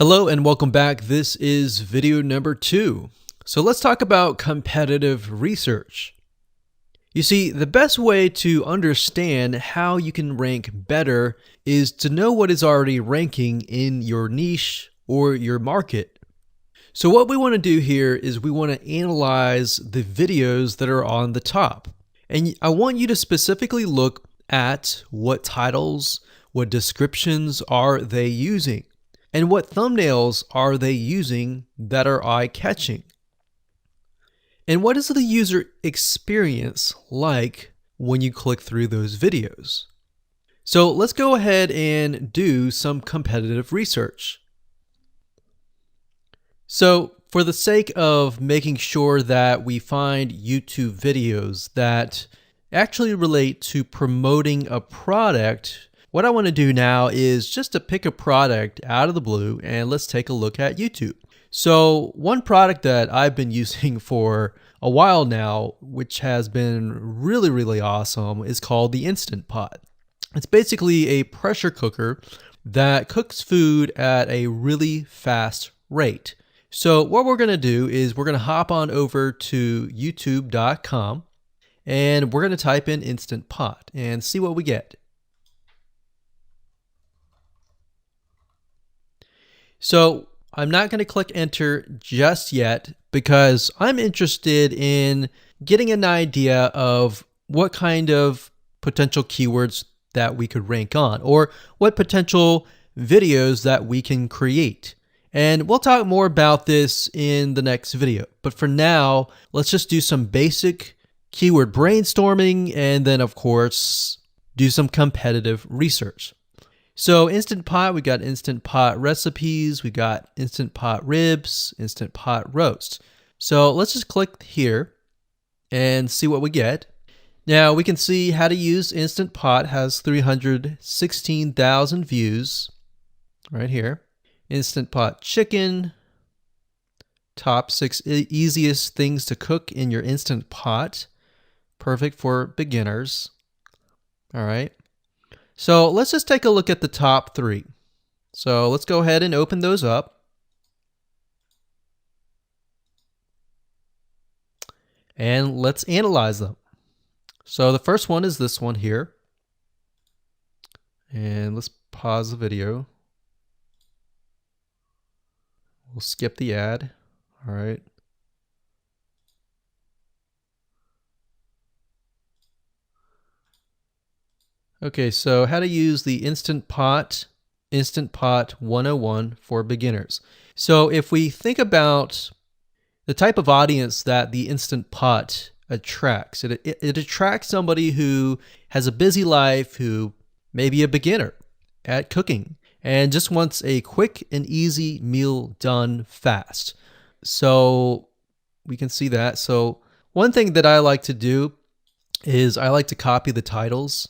Hello and welcome back. This is video number 2. So let's talk about competitive research. You see, the best way to understand how you can rank better is to know what is already ranking in your niche or your market. So what we want to do here is we want to analyze the videos that are on the top. And I want you to specifically look at what titles, what descriptions are they using. And what thumbnails are they using that are eye-catching? And what is the user experience like when you click through those videos? So let's go ahead and do some competitive research. So for the sake of making sure that we find YouTube videos that actually relate to promoting a product, what I want to do now is just to pick a product out of the blue and let's take a look at YouTube. So one product that I've been using for a while now, which has been really awesome, is called the Instant Pot. It's basically a pressure cooker that cooks food at a really fast rate. So what we're going to do is we're going to hop on over to youtube.com and we're going to type in Instant Pot and see what we get. So I'm not going to click enter just yet because I'm interested in getting an idea of what kind of potential keywords that we could rank on or what potential videos that we can create. And we'll talk more about this in the next video. But for now, let's just do some basic keyword brainstorming and then of course do some competitive research. So Instant Pot, we got Instant Pot recipes, we got Instant Pot ribs, Instant Pot roast. So let's just click here and see what we get. Now we can see how to use Instant Pot has 316,000 views right here. Instant Pot chicken, top 6 easiest things to cook in your Instant Pot. Perfect for beginners. All right. So let's just take a look at the top 3. So let's go ahead and open those up. And let's analyze them. So the first one is this one here. And let's pause the video. We'll skip the ad. All right. Okay, so how to use the Instant Pot 101 for beginners. So if we think about the type of audience that the Instant Pot attracts, it attracts somebody who has a busy life, who may be a beginner at cooking and just wants a quick and easy meal done fast. So we can see that. So one thing that I like to do is I like to copy the titles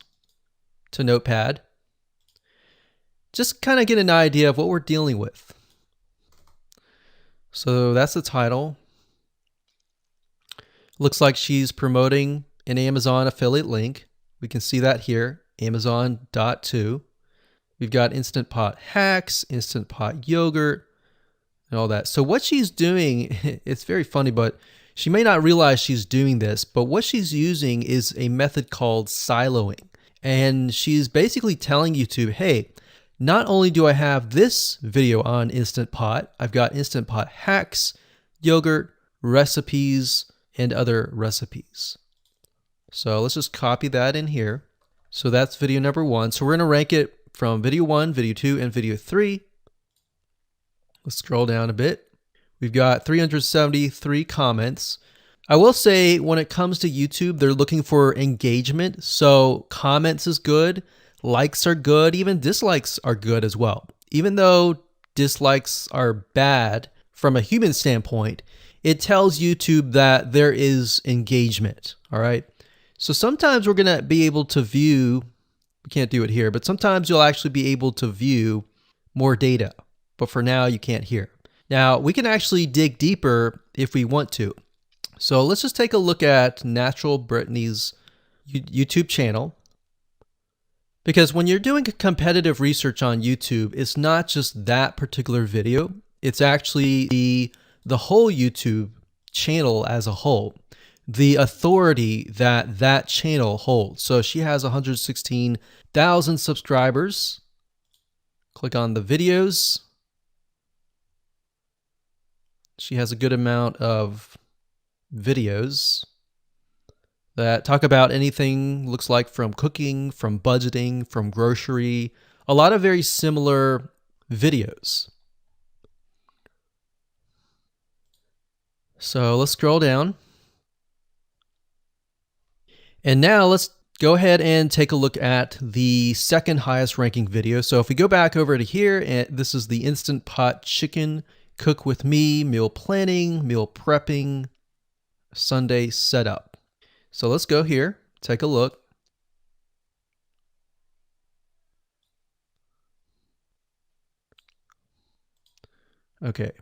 to Notepad. Just kind of get an idea of what we're dealing with. So that's the title. Looks like she's promoting an Amazon affiliate link. We can see that here, Amazon.to. We've got Instant Pot hacks, Instant Pot yogurt, and all that. So what she's doing, it's very funny, but she may not realize she's doing this, but what she's using is a method called siloing. And she's basically telling YouTube, hey, not only do I have this video on Instant Pot, I've got Instant Pot hacks, yogurt, recipes, and other recipes. So let's just copy that in here. So that's video number 1. So we're going to rank it from video 1, video 2, and video 3. Let's scroll down a bit. We've got 373 comments. I will say when it comes to YouTube, they're looking for engagement. So comments is good, likes are good, even dislikes are good as well. Even though dislikes are bad from a human standpoint, it tells YouTube that there is engagement. All right. So sometimes we're going to be able to view, we can't do it here, but sometimes you'll actually be able to view more data. But for now, you can't hear. Now we can actually dig deeper if we want to. So let's just take a look at Natural Brittany's YouTube channel. Because when you're doing competitive research on YouTube, it's not just that particular video, it's actually the whole YouTube channel as a whole, the authority that that channel holds. So she has 116,000 subscribers. Click on the videos. She has a good amount of videos that talk about anything, looks like from cooking, from budgeting, from grocery, a lot of very similar videos. So let's scroll down. And now let's go ahead and take a look at the second highest ranking video. So if we go back over to here, and this is the Instant Pot Chicken Cook with Me, meal planning, meal prepping, Sunday setup. So let's go here, take a look. Okay,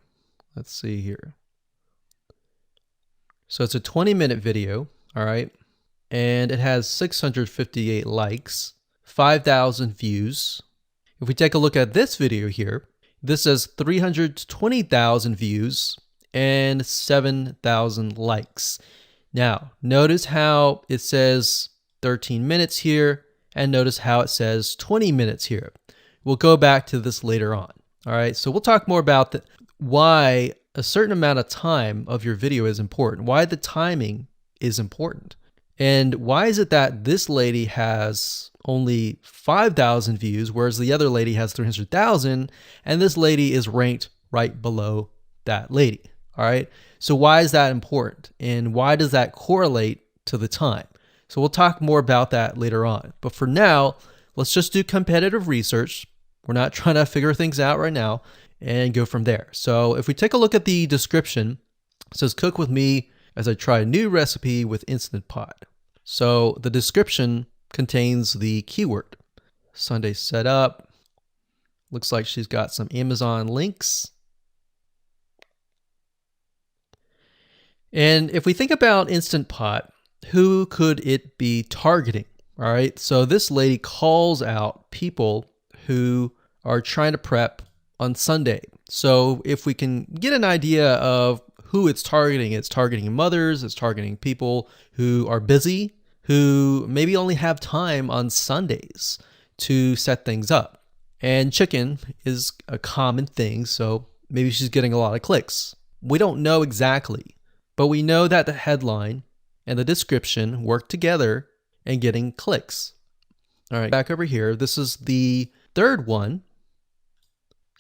let's see here. So it's a 20-minute video, all right, and it has 658 likes, 5,000 views. If we take a look at this video here, this has 320,000 views and 7,000 likes. Now, notice how it says 13 minutes here, and notice how it says 20 minutes here. We'll go back to this later on. All right, so we'll talk more about why a certain amount of time of your video is important, why the timing is important, and why is it that this lady has only 5,000 views, whereas the other lady has 300,000, and this lady is ranked right below that lady. All right, so why is that important, and why does that correlate to the time? So we'll talk more about that later on. But for now, let's just do competitive research. We're not trying to figure things out right now, and go from there. So if we take a look at the description, it says cook with me as I try a new recipe with Instant Pot. So the description contains the keyword Sunday setup. Looks like she's got some Amazon links. And if we think about Instant Pot, who could it be targeting? All right, so this lady calls out people who are trying to prep on Sunday. So if we can get an idea of who it's targeting mothers, it's targeting people who are busy, who maybe only have time on Sundays to set things up. And chicken is a common thing, so maybe she's getting a lot of clicks. We don't know exactly, but we know that the headline and the description work together and getting clicks. All right, back over here, this is the third one.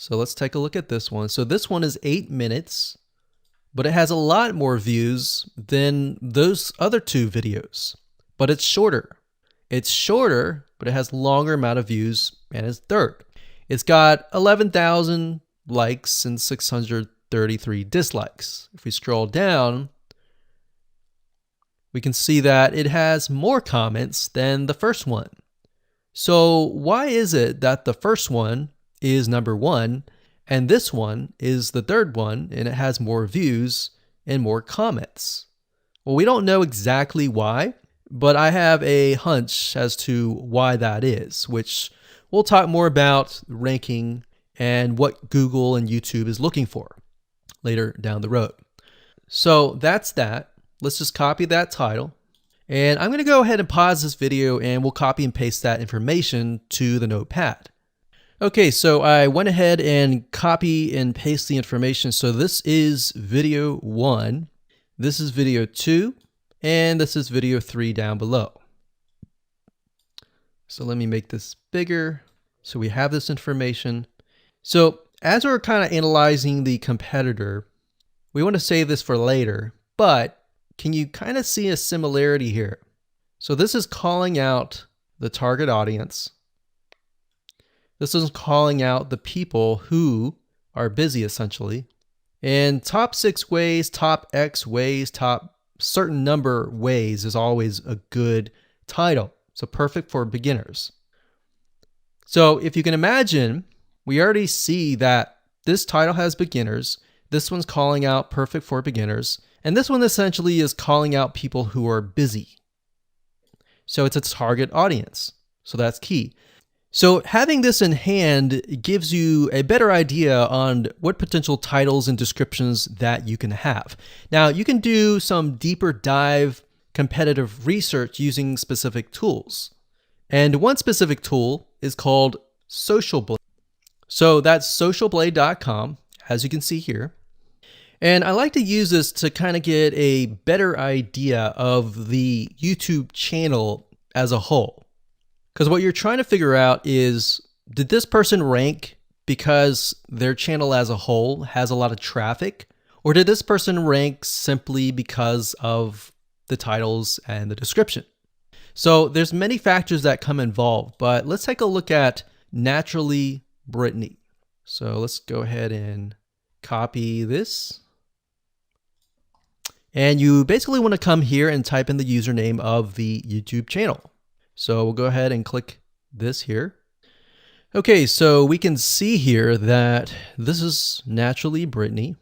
So let's take a look at this one. So this one is 8 minutes, but it has a lot more views than those other two videos, but it's shorter. It's shorter, but it has longer amount of views, and it's third. It's got 11,000 likes and 633 dislikes. If we scroll down, we can see that it has more comments than the first one. So why is it that the first one is number one and this one is the third one and it has more views and more comments? Well, we don't know exactly why, but I have a hunch as to why that is, which we'll talk more about ranking and what Google and YouTube is looking for later down the road. So that's that. Let's just copy that title. And I'm going to go ahead and pause this video and we'll copy and paste that information to the notepad. Okay, so I went ahead and copy and paste the information. So this is video 1, this is video 2, and this is video 3 down below. So let me make this bigger. So we have this information. So as we're kind of analyzing the competitor, we want to save this for later, but can you kind of see a similarity here? So this is calling out the target audience. This is calling out the people who are busy, essentially. And top 6 ways, top X ways, top certain number ways is always a good title. So perfect for beginners. So if you can imagine, we already see that this title has beginners. This one's calling out perfect for beginners. And this one essentially is calling out people who are busy. So it's a target audience. So that's key. So having this in hand gives you a better idea on what potential titles and descriptions that you can have. Now, you can do some deeper dive competitive research using specific tools. And one specific tool is called SocialBlade. So that's socialblade.com, as you can see here. And I like to use this to kind of get a better idea of the YouTube channel as a whole. Because what you're trying to figure out is, did this person rank because their channel as a whole has a lot of traffic? Or did this person rank simply because of the titles and the description? So there's many factors that come involved, but let's take a look at Naturally Brittany. So let's go ahead and copy this. And you basically want to come here and type in the username of the YouTube channel. So we'll go ahead and click this here. Okay, so we can see here that this is Naturally Brittany,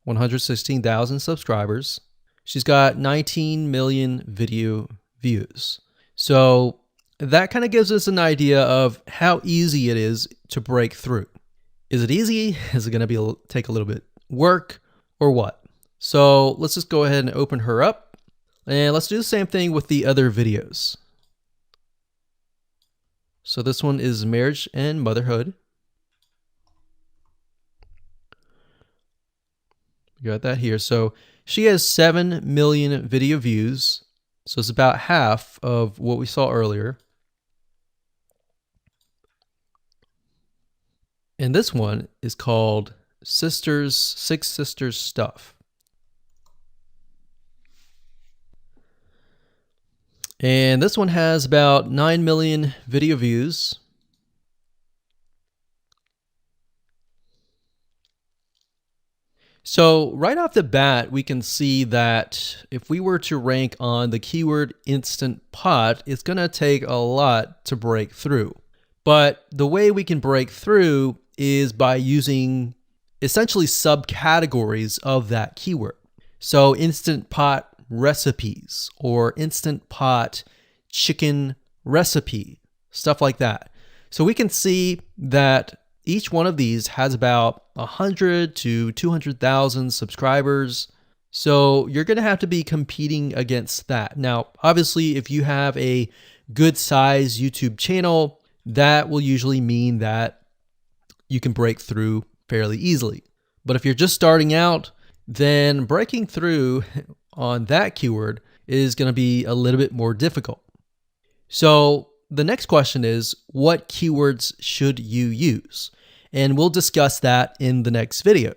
116,000 subscribers. She's got 19 million video views. So that kind of gives us an idea of how easy it is to break through. Is it easy? Is it going to take a little bit work or what? So let's just go ahead and open her up, and let's do the same thing with the other videos. So this one is marriage and motherhood. We got that here. So she has 7 million video views. So it's about half of what we saw earlier. And this one is called Six Sisters Stuff. And this one has about 9 million video views. So right off the bat, we can see that if we were to rank on the keyword Instant Pot, it's going to take a lot to break through. But the way we can break through is by using essentially subcategories of that keyword. So Instant Pot recipes or Instant Pot chicken recipe, stuff like that. So we can see that each one of these has about 100 to 200,000 subscribers. So you're going to have to be competing against that. Now, obviously, if you have a good size YouTube channel, that will usually mean that you can break through fairly easily. But if you're just starting out, then breaking through on that keyword is going to be a little bit more difficult. So the next question is, what keywords should you use? And we'll discuss that in the next video.